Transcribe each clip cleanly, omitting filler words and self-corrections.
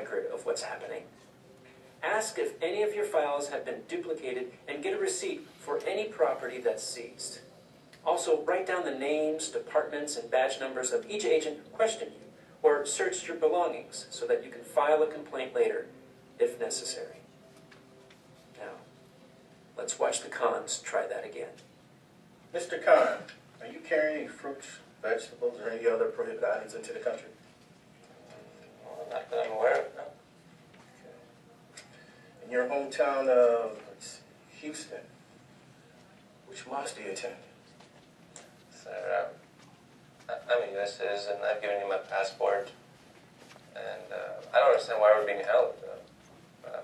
record of what's happening. Ask if any of your files have been duplicated and get a receipt for any property that's seized. Also, write down the names, departments, and badge numbers of each agent who questioned you, or searched your belongings so that you can file a complaint later, if necessary. Now, let's watch the cons try that again. Mr. Khan, are you carrying any fruits, vegetables, or any other prohibited items into the country? Well, not that I'm aware of, no. Okay. In your hometown of Houston, which mosque do you attend? Sir, I'm a U.S. citizen. I've given you my passport. And I don't understand why we're being held. I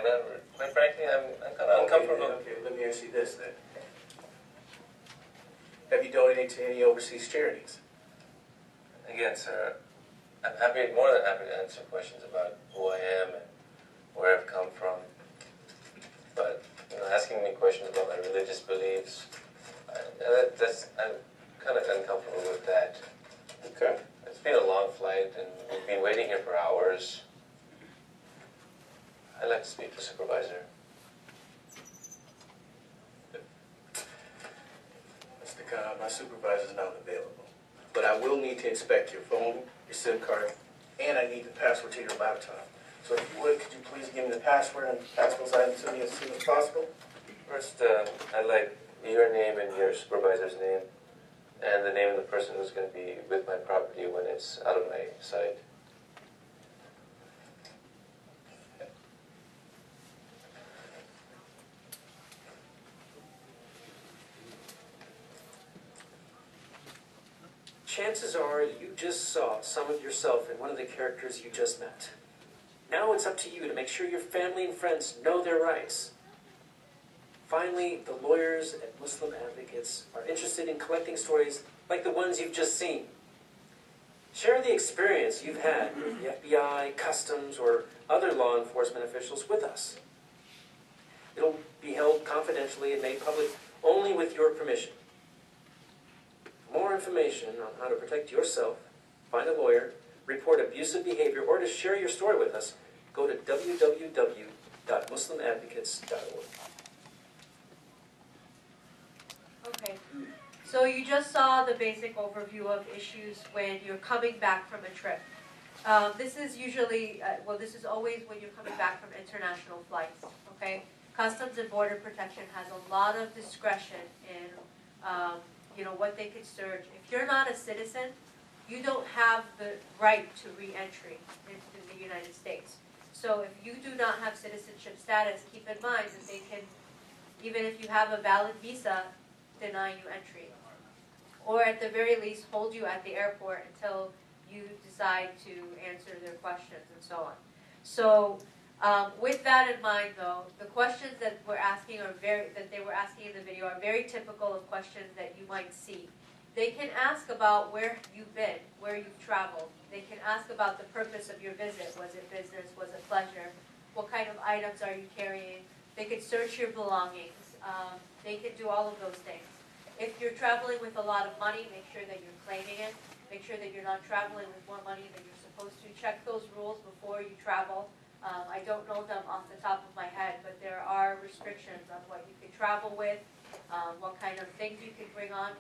mean, quite frankly, I'm kind of uncomfortable. Okay, let me ask you this then. Have you donated to any overseas charities? Again, sir, I'm more than happy to answer questions about who I am and where I've come from. But asking me questions about my religious beliefs, I'm kind of uncomfortable with that. Okay. It's been a long flight, and we've been waiting here for hours. I'd like to speak to the supervisor. Mr. Khan, my supervisor is not available. But I will need to inspect your phone, your SIM card, and I need the password to your laptop. So if you would, could you please give me the password and pass those items to me as soon as possible? First, I'd like your name and your supervisor's name, and the name of the person who's going to be with my property when it's out of my sight. Chances are you just saw some of yourself in one of the characters you just met. Now it's up to you to make sure your family and friends know their rights. Finally, the lawyers at Muslim Advocates are interested in collecting stories like the ones you've just seen. Share the experience you've had with the FBI, Customs, or other law enforcement officials with us. It'll be held confidentially and made public only with your permission. For more information on how to protect yourself, find a lawyer, report abusive behavior, or to share your story with us, go to www.muslimadvocates.org. Okay, so you just saw the basic overview of issues when you're coming back from a trip. This is usually, this is always when you're coming back from international flights, okay? Customs and Border Protection has a lot of discretion in, what they could search. If you're not a citizen, you don't have the right to re-entry into the United States. So if you do not have citizenship status, keep in mind that they can, even if you have a valid visa, deny you entry. Or at the very least, hold you at the airport until you decide to answer their questions and so on. So with that in mind, though, the questions that they were asking in the video are very typical of questions that you might see. They can ask about where you've been, where you've traveled. They can ask about the purpose of your visit. Was it business? Was it pleasure? What kind of items are you carrying? They could search your belongings. They could do all of those things. If you're traveling with a lot of money, make sure that you're claiming it. Make sure that you're not traveling with more money than you're supposed to. Check those rules before you travel. I don't know them off the top of my head, but there are restrictions on what you can travel with, what kind of things you can bring on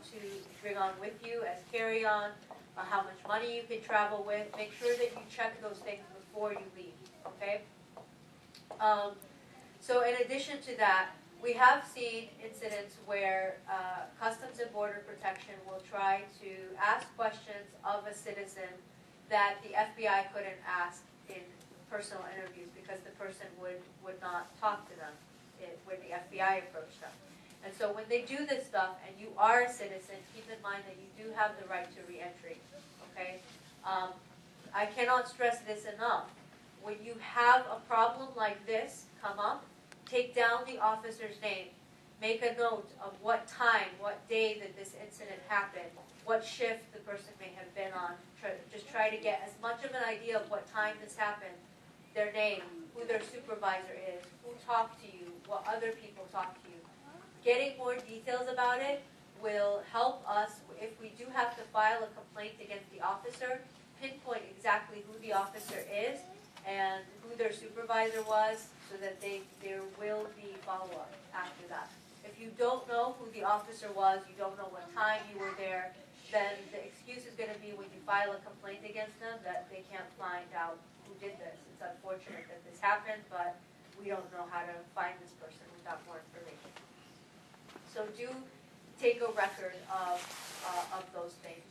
with you as carry-on, how much money you can travel with. Make sure that you check those things before you leave, okay? So in addition to that, we have seen incidents where Customs and Border Protection will try to ask questions of a citizen that the FBI couldn't ask in personal interviews because the person would not talk to them when the FBI approached them. And so when they do this stuff and you are a citizen, keep in mind that you do have the right to re-entry, okay? I cannot stress this enough. When you have a problem like this come up, take down the officer's name. Make a note of what time, what day that this incident happened, what shift the person may have been on. Just try to get as much of an idea of what time this happened, their name, who their supervisor is, who talked to you, what other people talked to you. Getting more details about it will help us, if we do have to file a complaint against the officer, pinpoint exactly who the officer is and who their supervisor was, so that there will be follow-up after that. If you don't know who the officer was, you don't know what time you were there, then the excuse is going to be when you file a complaint against them that they can't find out who did this. It's unfortunate that this happened, but we don't know how to find this person without more information. So do take a record of those things.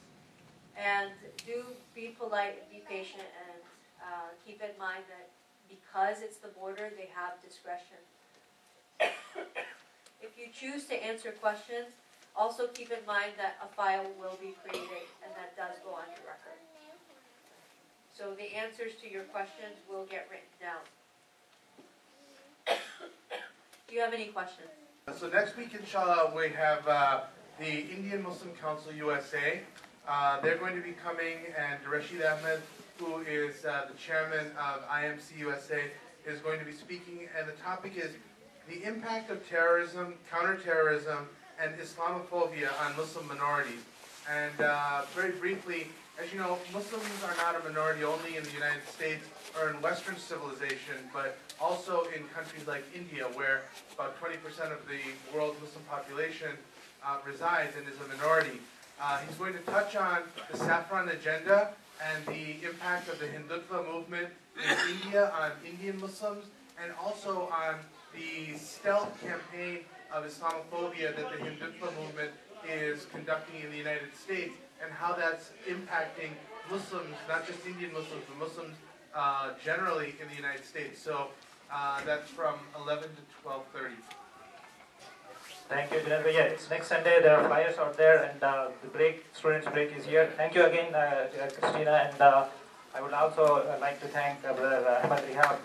And do be polite, be patient, and keep in mind that because it's the border, they have discretion. If you choose to answer questions, also keep in mind that a file will be created, and that does go on your record. So the answers to your questions will get written down. Do you have any questions? So next week, inshallah, we have the Indian Muslim Council USA. They're going to be coming, and Rashid Ahmed, who is the chairman of IMC USA, is going to be speaking, and the topic is the impact of terrorism, counterterrorism, and Islamophobia on Muslim minorities. And very briefly, as you know, Muslims are not a minority only in the United States or in Western civilization, but also in countries like India, where about 20% of the world's Muslim population resides and is a minority. He's going to touch on the Saffron Agenda and the impact of the Hindutva movement in India on Indian Muslims, and also on the stealth campaign of Islamophobia that the Hindutva movement is conducting in the United States, and how that's impacting Muslims, not just Indian Muslims, but Muslims generally in the United States. So that's from 11 to 12:30. Thank you, Jinesh. Yeah, it's next Sunday. There are flyers out there, and the students' break is here. Thank you again, Christina, and I would also like to thank Brother Ahmed Rihab